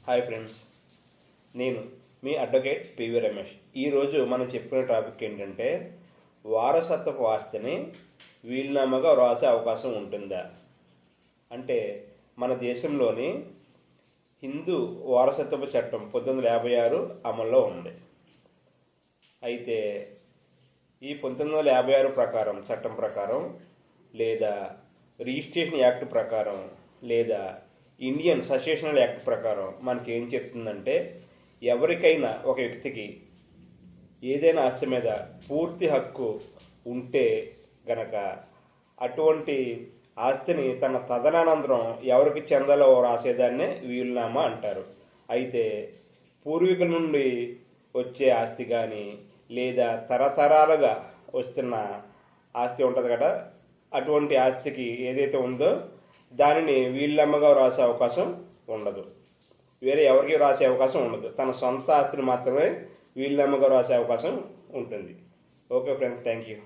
Hi friends, నేను మీ advocate PV Ramesh. ఈరోజు మనం చెప్పుకునే టాపిక్ ఏంటంటే, వారసత్వపు ఆస్తిని వీలునామాగా వ్రాసే అవకాశం ఉంటుందా అంటే, మన దేశంలోని హిందూ వారసత్వపు చట్టం 1956 అమల్లో ఉంది. అయితే ఈ 1956 ప్రకారం, చట్టం ప్రకారం లేదా రిజిస్ట్రేషన్ యాక్ట్ ప్రకారం లేదా ఇండియన్ ససెషనల్ యాక్ట్ ప్రకారం మనకి ఏం చెప్తుందంటే, ఎవరికైనా ఒక వ్యక్తికి ఏదైనా ఆస్తి మీద పూర్తి హక్కు ఉంటే గనక అటువంటి ఆస్తిని తన తదనంతరం ఎవరికి చెందాలో రాసేదాన్నే వీలునామా అంటారు. అయితే పూర్వీకుల నుండి వచ్చే ఆస్తి కానీ లేదా తరతరాలుగా వస్తున్న ఆస్తి ఉంటుంది కదా, అటువంటి ఆస్తికి ఏదైతే ఉందో దానిని వీలునామాగా రాసే అవకాశం ఉండదు. వేరే ఎవరికి రాసే అవకాశం ఉండదు. తన సొంత ఆస్తిని మాత్రమే వీలునామాగా రాసే అవకాశం ఉంటుంది. Okay friends, thank you.